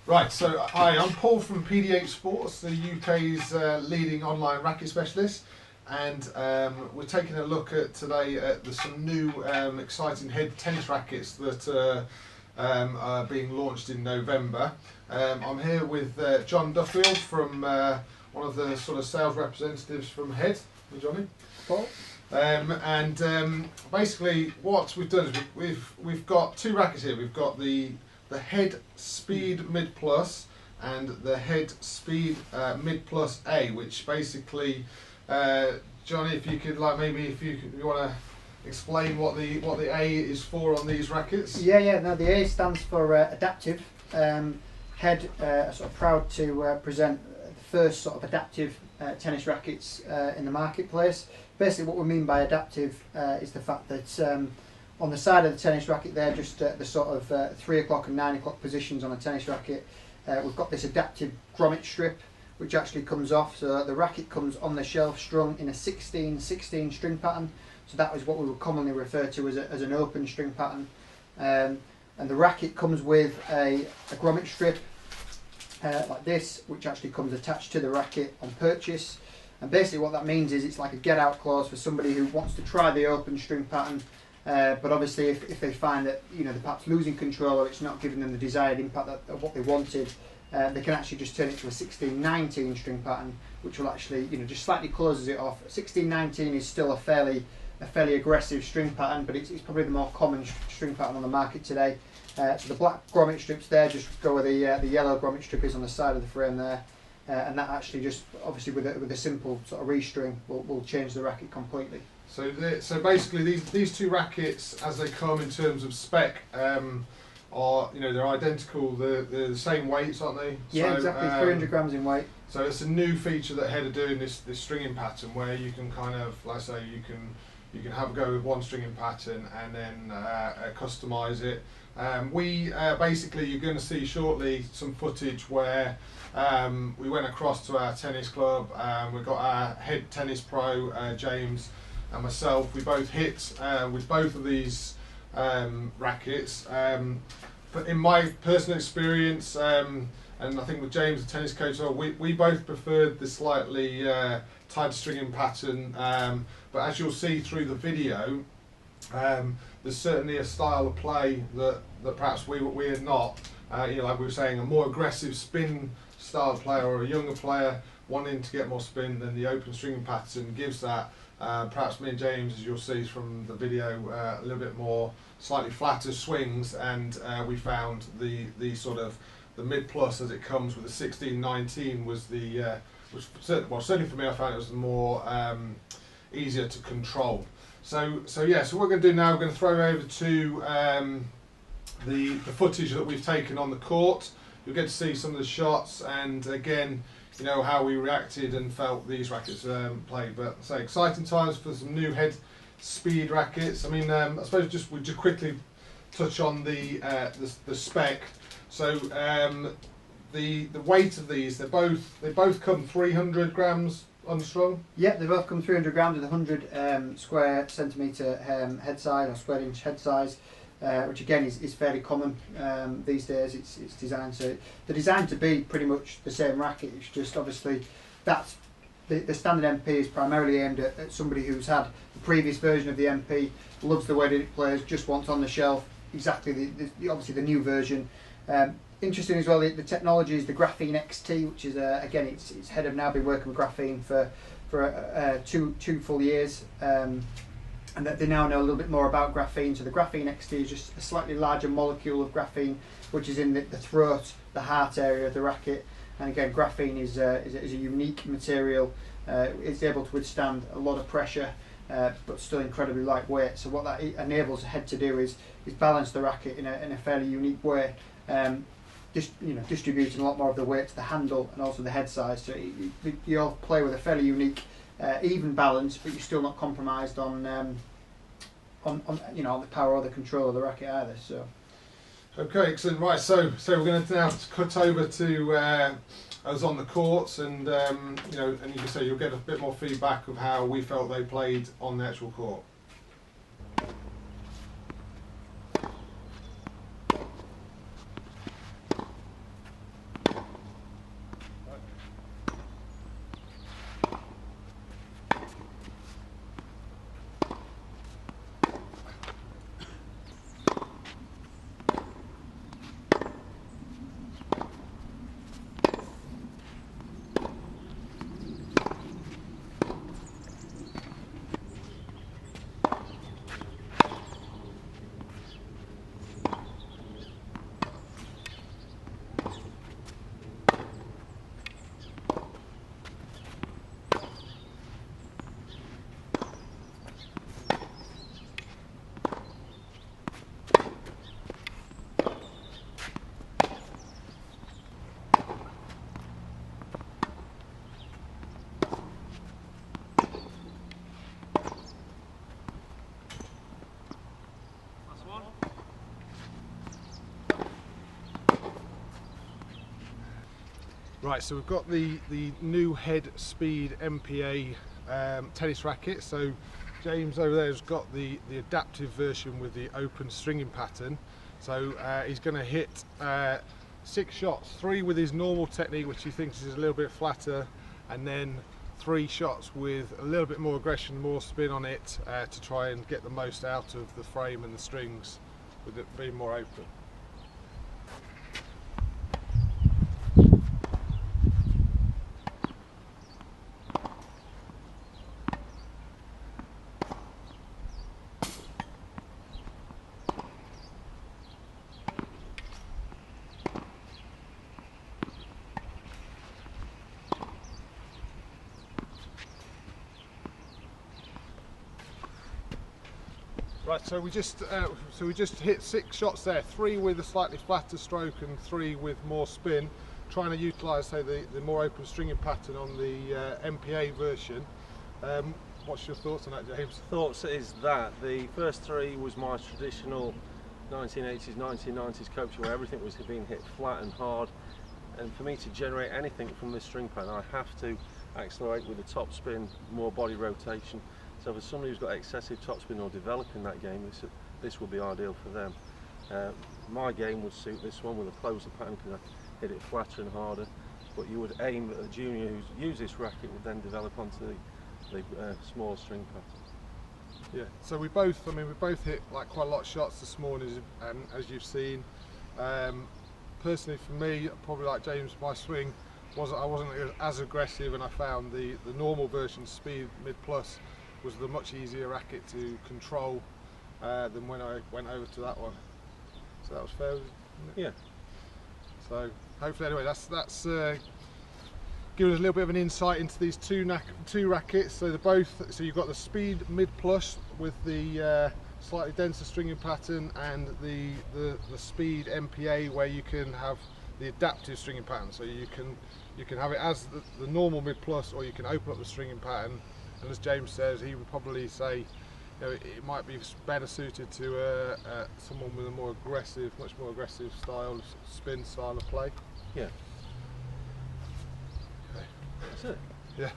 Right, so hi, I'm Paul from pdhsports, the UK's leading online racket specialist, and we're taking a look at today at some new exciting HEAD tennis rackets that are being launched in November. I'm here with John Duffield from one of the sort of sales representatives from HEAD. Hey, Johnny. Paul. Basically what we've done is we've got two rackets here. We've got the HEAD Speed Mid Plus and the HEAD Speed Mid Plus A, which basically, Johnny, if you could if you want to explain what the A is for on these rackets. No, the A stands for adaptive. HEAD are sort of proud to present the first sort of adaptive tennis rackets in the marketplace. Basically, what we mean by adaptive is the fact that on the side of the tennis racket there, just the sort of 3 o'clock and 9 o'clock positions on a tennis racket, we've got this adaptive grommet strip which actually comes off, so the racket comes on the shelf strung in a 16-16 string pattern, so that is what we would commonly refer to as an open string pattern. And the racket comes with a grommet strip like this, which actually comes attached to the racket on purchase, and basically what that means is it's like a get out clause for somebody who wants to try the open string pattern. But obviously if they find that they're perhaps losing control or it's not giving them the desired impact of what they wanted, they can actually just turn it to a 16-19 string pattern, which will actually just slightly closes it off. 16-19 is still a fairly aggressive string pattern, but it's probably the more common string pattern on the market today. So the black grommet strips there just go where the yellow grommet strip is on the side of the frame there, and that actually just obviously with a simple sort of restring will change the racket completely. So basically these two rackets, as they come in terms of spec, are they're identical. They're the same weights, aren't they? Yeah, so, exactly. 300 grams in weight. So it's a new feature that HEAD are doing, this stringing pattern, where you can kind of, like I say, you can have a go with one stringing pattern and then customise it. Basically, you're going to see shortly some footage where we went across to our tennis club. We've got our HEAD tennis pro James and myself. We both hit with both of these rackets. But in my personal experience, and I think with James, the tennis coach, we both preferred the slightly tighter stringing pattern. But as you'll see through the video, there's certainly a style of play that perhaps we had not. Like we were saying, a more aggressive spin style player or a younger player wanting to get more spin than the open stringing pattern gives that. Perhaps me and James, as you'll see from the video, a little bit more slightly flatter swings, and we found the sort of the mid plus as it comes with the 16-19 was certainly for me, I found it was the more easier to control. So what we're going to do now, we're going to throw over to the footage that we've taken on the court. You'll get to see some of the shots, and again, how we reacted and felt these rackets play. But say exciting times for some new HEAD Speed rackets. I mean, I suppose we'll just quickly touch on the spec. So the weight of these, they both come 300 grams unstrung. Yeah, they both come 300 grams with 100 square centimetre head size or square inch head size. Which again is fairly common these days. It's designed they're designed to be pretty much the same racket. It's just obviously that's the standard MP is primarily aimed at somebody who's had the previous version of the MP, loves the way that it plays, just wants on the shelf exactly obviously the new version. Interesting as well, the technology is the Graphene XT, which is again it's HEAD have now been working with graphene for two full years. And that they now know a little bit more about graphene. So the Graphene XT is just a slightly larger molecule of graphene, which is in the throat, the heart area of the racket. And again, graphene is a unique material. It's able to withstand a lot of pressure, but still incredibly lightweight. So what that enables HEAD to do is balance the racket in a fairly unique way, distributing a lot more of the weight to the handle and also the head size. So you all play with a fairly unique, even balance, but you're still not compromised on the power or the control of the racket either. So okay, excellent. Right, so we're going to now cut over to us on the courts, and you know, and you can say you'll get a bit more feedback of how we felt they played on the actual court. Right, so we've got the new HEAD Speed MPA tennis racket. So James over there has got the adaptive version with the open stringing pattern. So he's going to hit 6 shots, 3 with his normal technique, which he thinks is a little bit flatter, and then 3 shots with a little bit more aggression, more spin on it, to try and get the most out of the frame and the strings with it being more open. Right, so we just hit 6 shots there, 3 with a slightly flatter stroke and 3 with more spin, trying to utilise, say, the more open stringing pattern on the MPA version. What's your thoughts on that, James? Thoughts is that the first 3 was my traditional 1980s, 1990s coaching, where everything was being hit flat and hard, and for me to generate anything from this string pattern I have to accelerate with the top spin, more body rotation. So for somebody who's got excessive topspin or developing that game, this will be ideal for them. My game would suit this one with a closer pattern because I hit it flatter and harder, but you would aim that a junior who's used this racket would then develop onto the smaller string pattern. Yeah, so we both hit like quite a lot of shots this morning, and as you've seen. Personally for me, probably like James, my swing I wasn't as aggressive, and I found the normal version Speed Mid Plus was the much easier racket to control than when I went over to that one. So that was fair, wasn't it? Yeah. So hopefully, anyway, that's giving us a little bit of an insight into these two rackets. So so you've got the Speed Mid Plus with the slightly denser stringing pattern, and the Speed MPA, where you can have the adaptive stringing pattern. So you can have it as the normal Mid Plus, or you can open up the stringing pattern. And as James says, he would probably say, you know, it might be better suited to someone with a more aggressive, much more aggressive style, spin style of play. Yeah. Okay. That's it. Yeah.